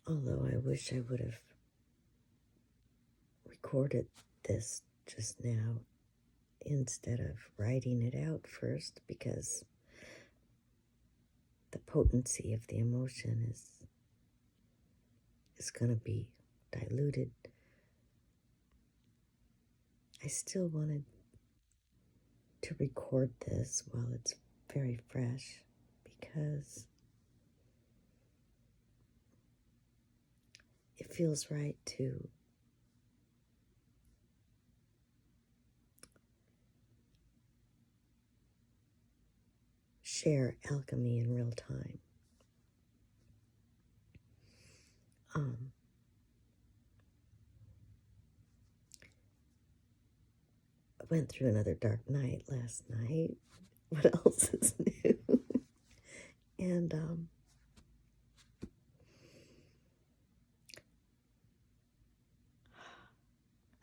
Although I wish I would have recorded this just now instead of writing it out first, because the potency of the emotion is going to be diluted. I still wanted to record this while it's very fresh, because it feels right to share alchemy in real time. I went through another dark night last night. What else is new? And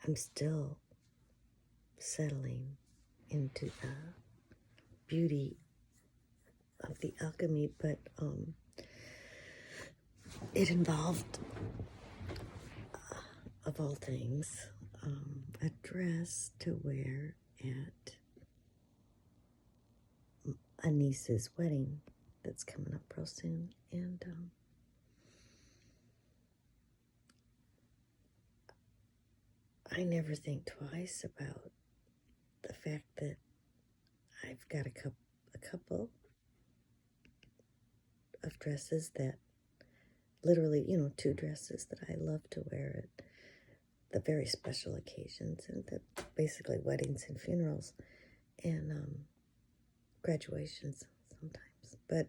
I'm still settling into the beauty of the alchemy, but it involved, of all things, a dress to wear at a niece's wedding that's coming up real soon. And I never think twice about the fact that I've got a couple of dresses that literally, two dresses that I love to wear at the very special occasions, and basically weddings and funerals and graduations sometimes. But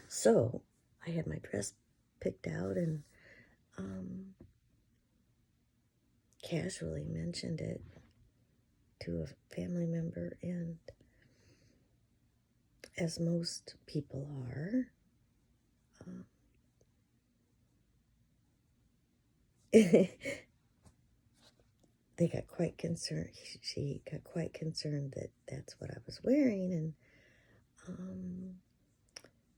so I had my dress picked out and casually mentioned it to a family member, and as most people are, they got quite concerned. She got quite concerned that that's what I was wearing, and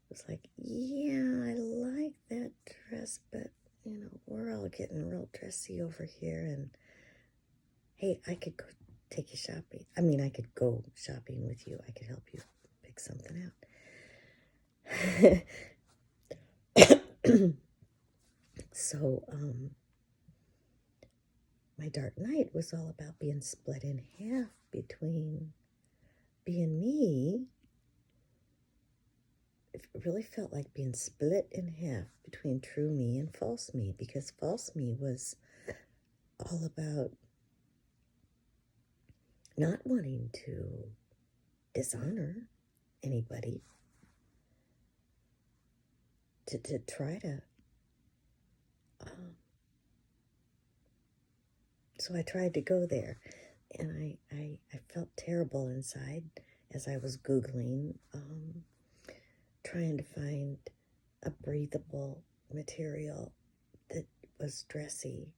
was like, yeah, I like that dress, but we're all getting real dressy over here, and hey, I could go take you shopping. I mean, I could go shopping with you. I could help you pick something out. So, my dark night was all about being split in half between being me. It really felt like being split in half between true me and false me, because false me was all about not wanting to dishonor anybody, to try to so I tried to go there, and I felt terrible inside as I was Googling, trying to find a breathable material that was dressy,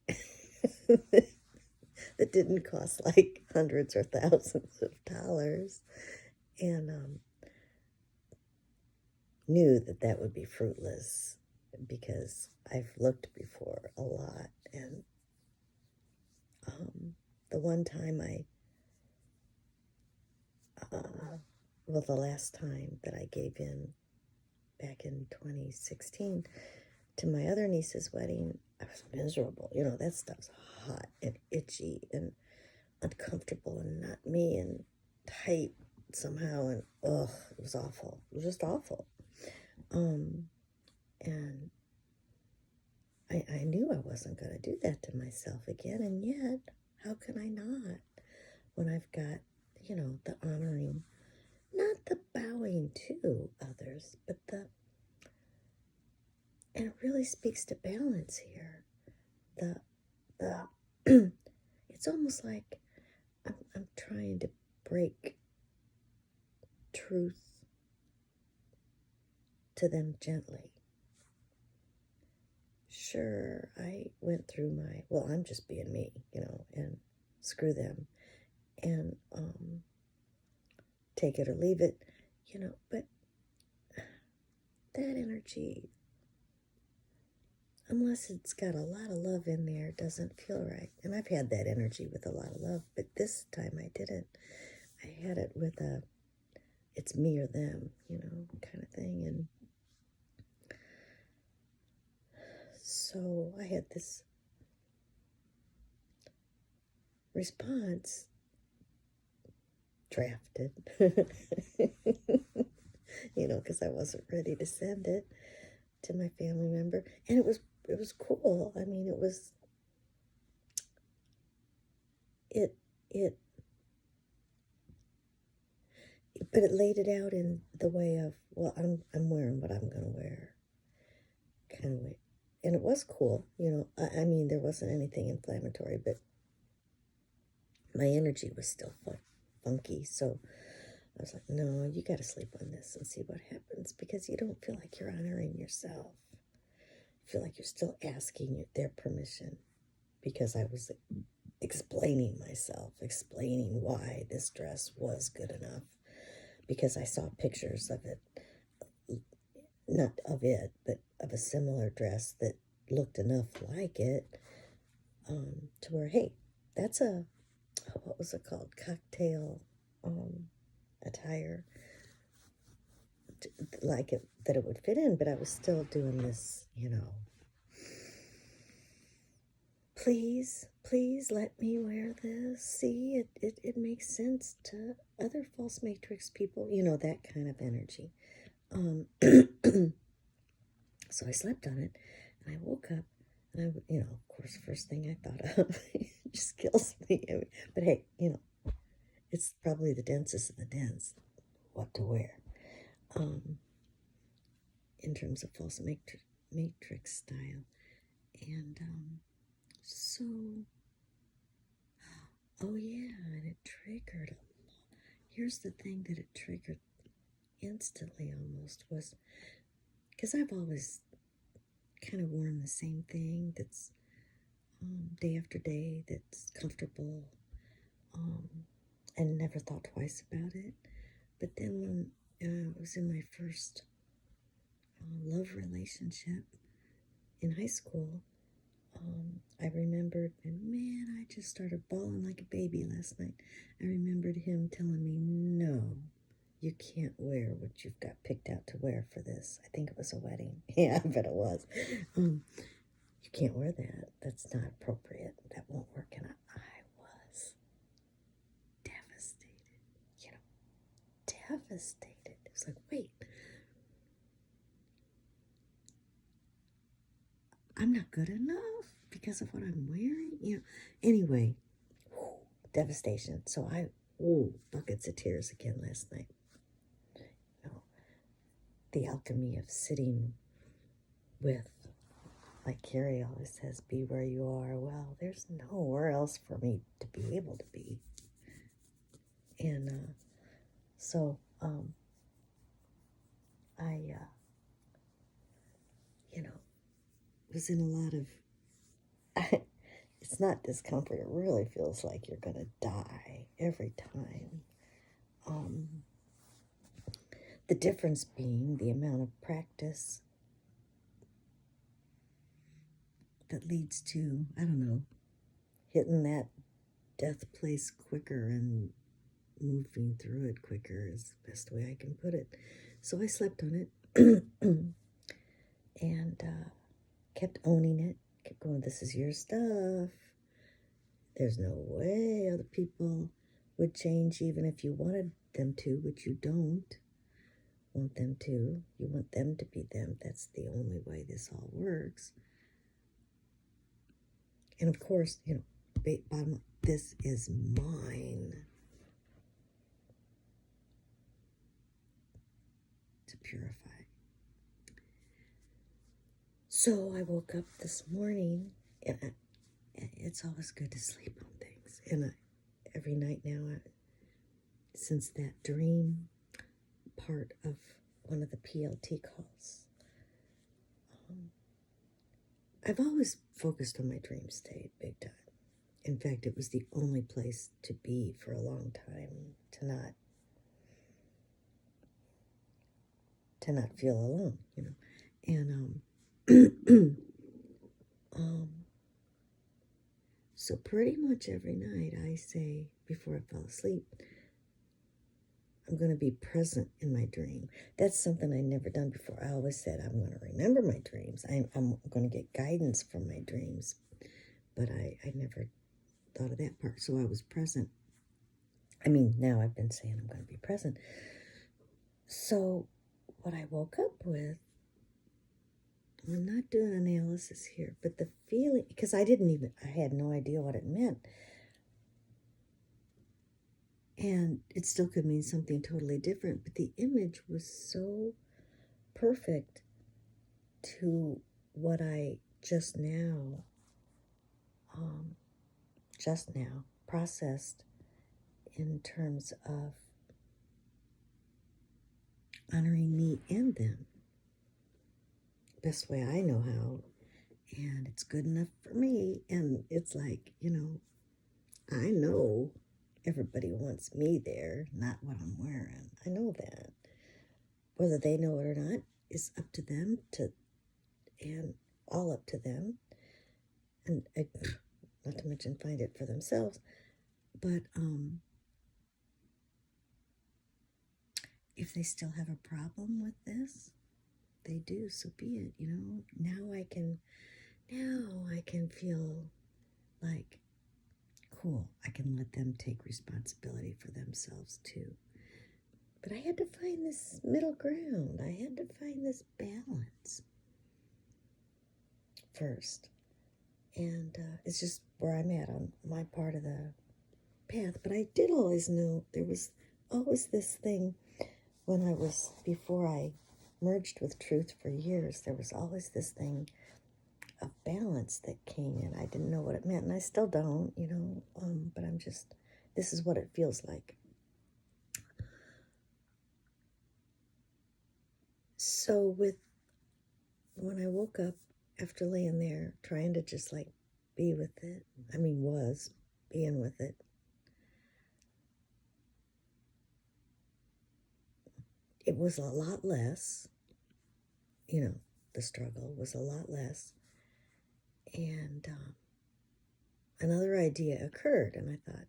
that didn't cost like hundreds or thousands of dollars, and knew that would be fruitless, because I've looked before a lot, and the one time the last time that I gave in back in 2016 to my other niece's wedding, I was miserable. That stuff's hot and itchy and uncomfortable and not me and tight somehow, and it was awful. It was just awful. And I knew I wasn't going to do that to myself again, and yet, how can I not, when I've got, the honoring, not the bowing to others, but and it really speaks to balance here. It's almost like I'm trying to break truth to them gently. Sure, I went through I'm just being me, and screw them, and take it or leave it, but that energy unless it's got a lot of love in there, it doesn't feel right. And I've had that energy with a lot of love, but this time I didn't. I had it with a, it's me or them, kind of thing. And so I had this response drafted, because I wasn't ready to send it to my family member. And it was cool. I mean, but it laid it out in the way of, well, I'm wearing what I'm going to wear, kind of way. And it was cool, I mean, there wasn't anything inflammatory, but my energy was still funky. So I was like, no, you got to sleep on this and see what happens, because you don't feel like you're honoring yourself. You feel like you're still asking their permission, because I was explaining myself, explaining why this dress was good enough, because I saw pictures of it, not of it, but of a similar dress that looked enough like it, to where, hey, that's what was it called? Cocktail attire, like it, that it would fit in, but I was still doing this, please let me wear this. See, it makes sense to other false matrix people, that kind of energy. So I slept on it, and I woke up, and of course, first thing I thought of, just kills me. But hey, it's probably the densest of the dense, what to wear, in terms of false matrix style. And so, oh yeah, and it triggered. Here's the thing that it triggered instantly almost was, because I've always kind of worn the same thing that's day after day, that's comfortable, and never thought twice about it. But then when I was in my first love relationship in high school, I remembered, and man, I just started bawling like a baby last night. I remembered him telling me, no, you can't wear what you've got picked out to wear for this. I think it was a wedding. Yeah, I bet it was. You can't wear that. That's not appropriate. That won't work. And I was devastated, devastated. It was like, wait, I'm not good enough because of what I'm wearing, Anyway, devastation. So buckets of tears again last night. The alchemy of sitting with, like Carrie always says, be where you are. Well, there's nowhere else for me to be able to be. And so I, was in a lot of, it's not discomfort. It really feels like you're going to die every time. The difference being the amount of practice that leads to, I don't know, hitting that death place quicker and moving through it quicker is the best way I can put it. So I slept on it and kept owning it, kept going, this is your stuff. There's no way other people would change even if you wanted them to, which you don't want them to. You want them to be them. That's the only way this all works. And of course, bottom line, this is mine to purify. So I woke up this morning, and it's always good to sleep on things. And every night now, since that dream part of one of the PLT calls, I've always focused on my dream state big time. In fact, it was the only place to be for a long time, to not feel alone, And So pretty much every night I say, before I fall asleep, I'm going to be present in my dream. That's something I never done before. I always said I'm going to remember my dreams. I'm going to get guidance from my dreams. But I never thought of that part. So I was present. I mean, now I've been saying I'm going to be present. So what I woke up with, I'm not doing analysis here, but the feeling, because I had no idea what it meant. And it still could mean something totally different, but the image was so perfect to what I just now processed in terms of honoring me and them. Best way I know how. And it's good enough for me. And it's like, I know everybody wants me there, not what I'm wearing. I know that. Whether they know it or not is up to them, and all up to them. And not to mention find it for themselves. But if they still have a problem with this, they do, so be it. Now I can feel like, cool, I can let them take responsibility for themselves too. But I had to find this middle ground. I had to find this balance first. And it's just where I'm at on my part of the path. But I did always know there was always this thing before I merged with truth for years, there was always this thing of balance that came in. I didn't know what it meant, and I still don't, but this is what it feels like. So when I woke up after laying there, trying to just like be with it, was being with it, it was a lot less, the struggle was a lot less. And another idea occurred, and I thought,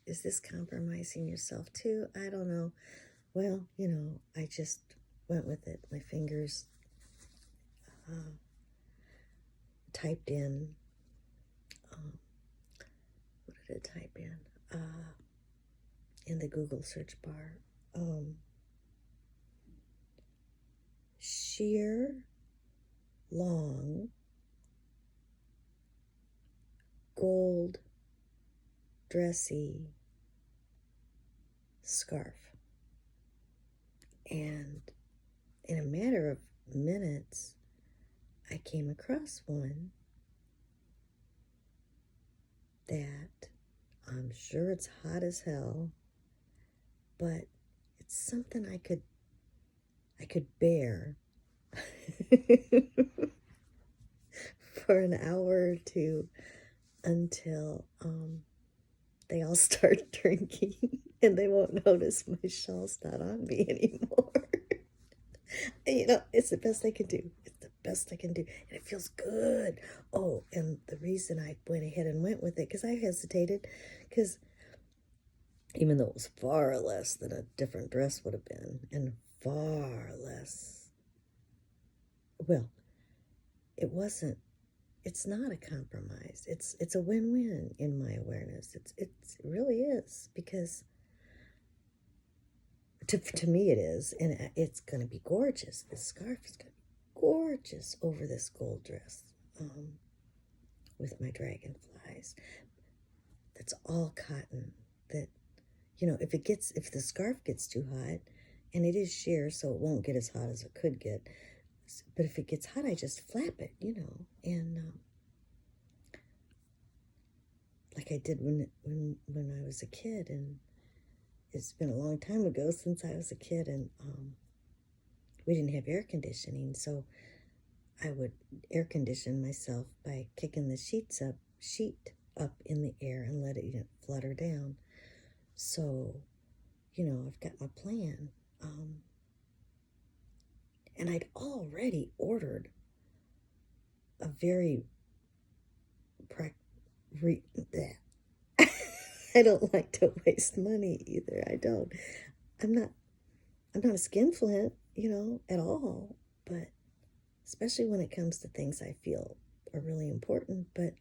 is this compromising yourself too? I don't know. Well, I just went with it. My fingers typed in, what did it type in the Google search bar? Sheer, long, gold, dressy scarf. And in a matter of minutes, I came across one that I'm sure it's hot as hell, but it's something I could bear for an hour or two until they all start drinking and they won't notice my shawl's not on me anymore. It's the best I can do. It's the best I can do. And it feels good. Oh, and the reason I went ahead and went with it, because I hesitated, because even though it was far less than a different dress would have been, and far less, well, it's not a compromise. It's a win-win in my awareness. It really is, because to me it is, and it's going to be gorgeous. This scarf is going to be gorgeous over this gold dress with my dragonflies. That's all cotton. That, if the scarf gets too hot, and it is sheer, so it won't get as hot as it could get. But if it gets hot, I just flap it, and like I did when I was a kid, and it's been a long time ago since I was a kid, and we didn't have air conditioning, so I would air condition myself by kicking the sheet up in the air and let it flutter down. So, I've got my plan. And I'd already ordered a very I don't like to waste money either. I don't. I'm not. I'm not a skinflint, at all. But especially when it comes to things I feel are really important. But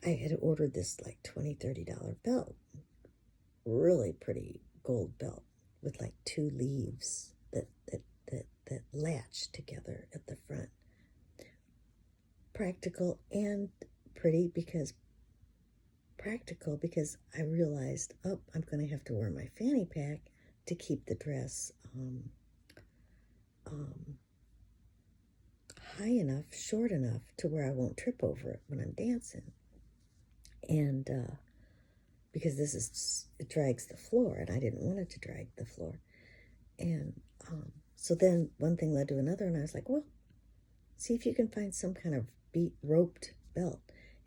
I had ordered this like $20-$30 belt, really pretty gold belt with like 2 leaves that latch together at the front. Practical because I realized, I'm going to have to wear my fanny pack to keep the dress high enough, short enough to where I won't trip over it when I'm dancing. And because it drags the floor, and I didn't want it to drag the floor. And so then one thing led to another, and I was like, well, see if you can find some kind of roped belt.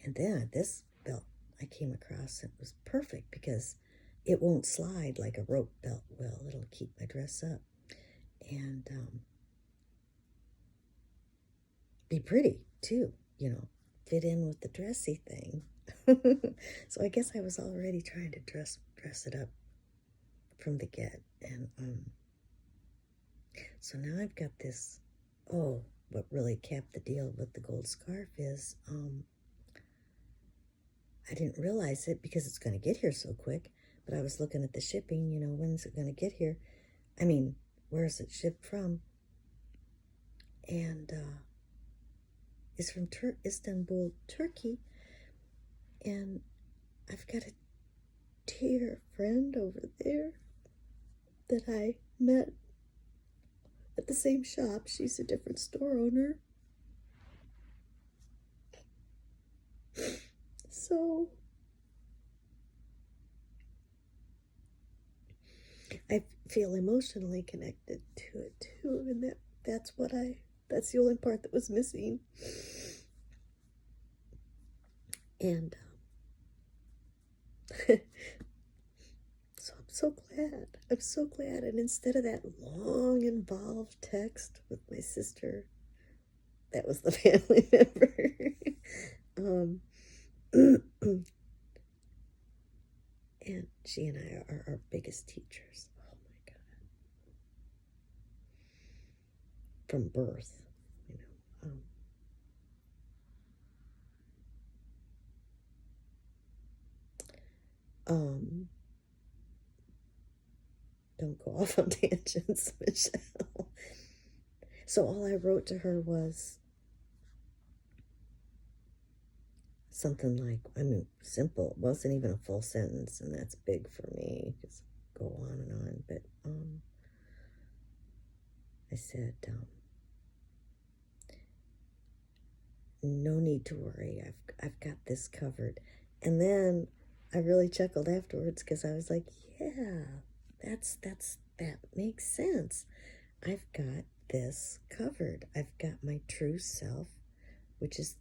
And then this belt I came across, it was perfect because it won't slide like a rope belt will. It'll keep my dress up and be pretty too, fit in with the dressy thing. So I guess I was already trying to dress it up from the get. And so now I've got this. Oh, what really capped the deal with the gold scarf is I didn't realize it because it's going to get here so quick, but I was looking at the shipping, when's it going to get here? I mean, where is it shipped from? And it's from Istanbul, Turkey. And I've got a dear friend over there that I met at the same shop. She's a different store owner. So I feel emotionally connected to it too, and that's the only part that was missing. And so I'm so glad. And instead of that long involved text with my sister, that was the family member. And she and I are our biggest teachers. Oh my God. From birth, Don't go off on tangents, Michelle. So all I wrote to her was something like, simple. It wasn't even a full sentence, and that's big for me. Just go on and on. But I said, no need to worry. I've got this covered. And then I really chuckled afterwards because I was like, yeah, that makes sense. I've got this covered. I've got my true self, which is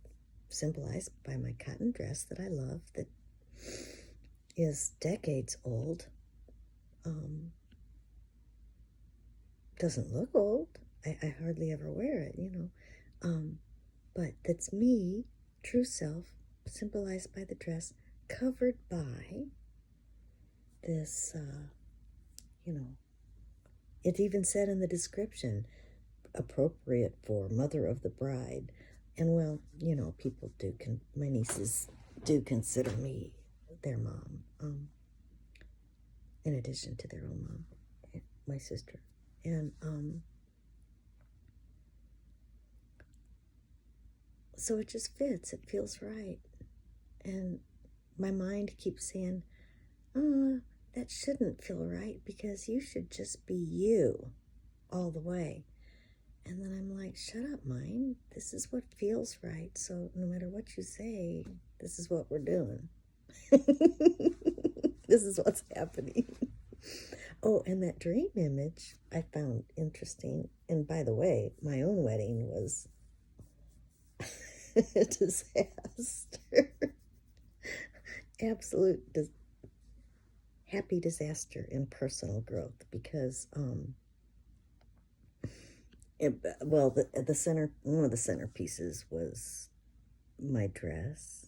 symbolized by my cotton dress that I love, that is decades old. Doesn't look old. I hardly ever wear it, but that's me, true self, symbolized by the dress, covered by this, it even said in the description, appropriate for mother of the bride. And well, people my nieces do consider me their mom, in addition to their own mom, my sister. And so it just fits. It feels right. And my mind keeps saying, that shouldn't feel right because you should just be you all the way. And then I'm like, shut up, mind. This is what feels right. So no matter what you say, this is what we're doing. This is what's happening. Oh, and that dream image I found interesting. And by the way, my own wedding was a disaster. Absolute happy disaster in personal growth because Well, the center, one of the centerpieces was my dress,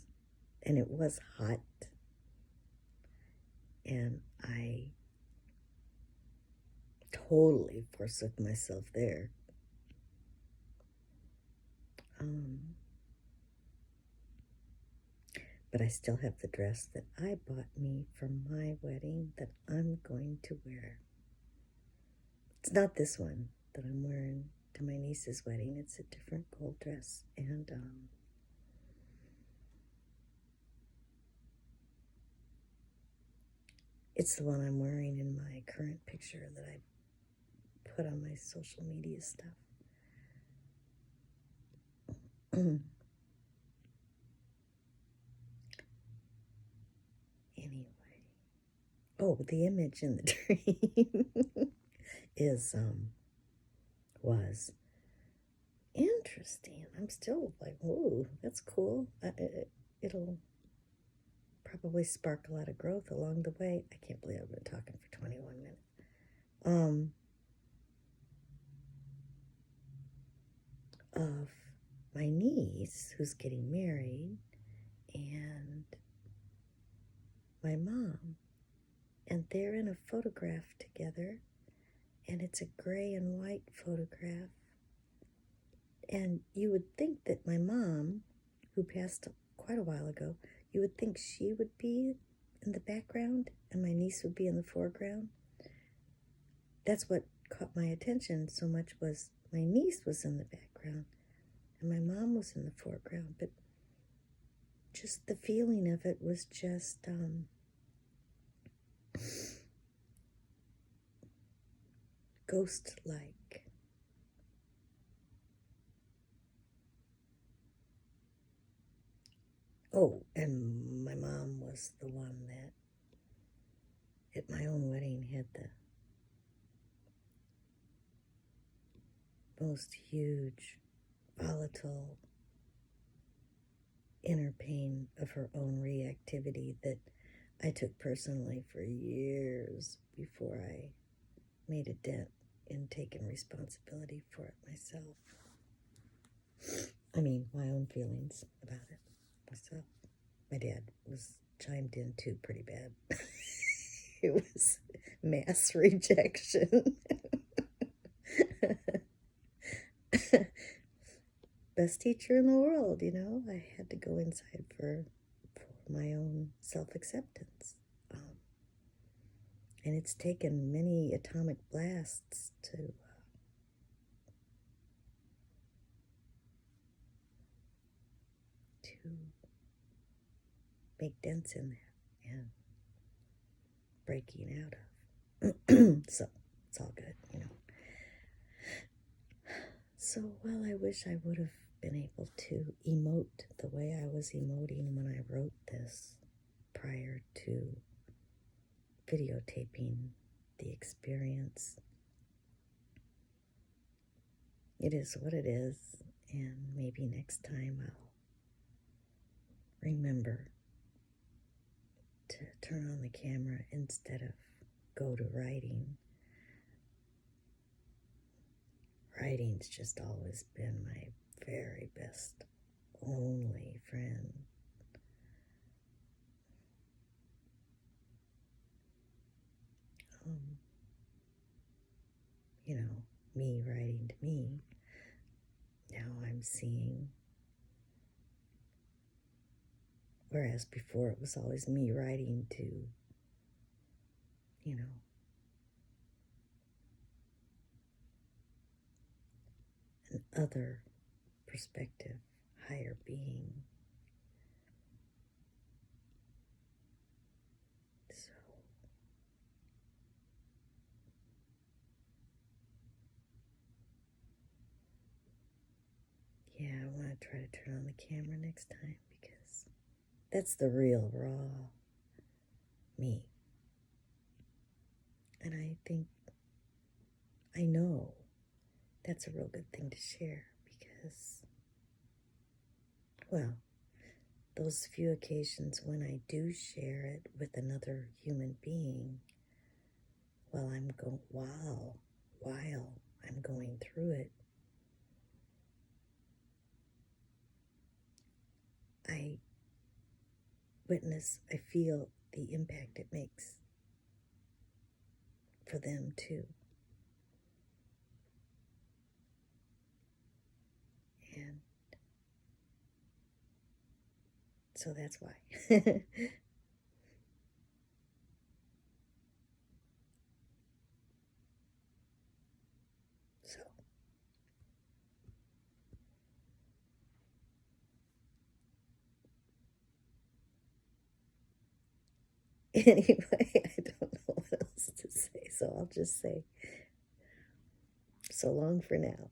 and it was hot, and I totally forsook myself there. But I still have the dress that I bought me for my wedding that I'm going to wear. It's not this one that I'm wearing to my niece's wedding. It's a different gold dress, and it's the one I'm wearing in my current picture that I put on my social media stuff. Anyway, oh, the image in the dream was interesting. I'm still like, whoa, that's cool. It'll probably spark a lot of growth along the way. I can't believe I've been talking for 21 minutes. Of my niece who's getting married and my mom, and they're in a photograph together, and it's a gray and white photograph, and you would think that my mom, who passed quite a while ago, you would think she would be in the background and my niece would be in the foreground. That's what caught my attention so much, was my niece was in the background and my mom was in the foreground, but just the feeling of it was just ghost-like. Oh, and my mom was the one that at my own wedding had the most huge, volatile inner pain of her own reactivity that I took personally for years before I made a dent in taking responsibility for it myself. I mean, my own feelings about it myself. My dad was chimed in too pretty bad. It was mass rejection. Best teacher in the world, you know. I had to go inside for my own self-acceptance. And it's taken many atomic blasts to make dents in that and breaking out of. So it's all good, you know. So, well, I wish I would have been able to emote the way I was emoting when I wrote this prior to videotaping the experience. It is what it is, and maybe next time I'll remember to turn on the camera instead of go to writing. Writing's just always been my very best, only friend. You know, me writing to me. Now I'm seeing, whereas before it was always me writing to, you know, an other perspective, higher being. So, yeah, I want to try to turn on the camera next time, because that's the real, raw me. And I think, I know that's a real good thing to share, because, well, those few occasions when I do share it with another human being, while I'm going through it, I witness, I feel the impact it makes for them too. And so that's why. So, anyway, I don't know what else to say, so I'll just say so long for now.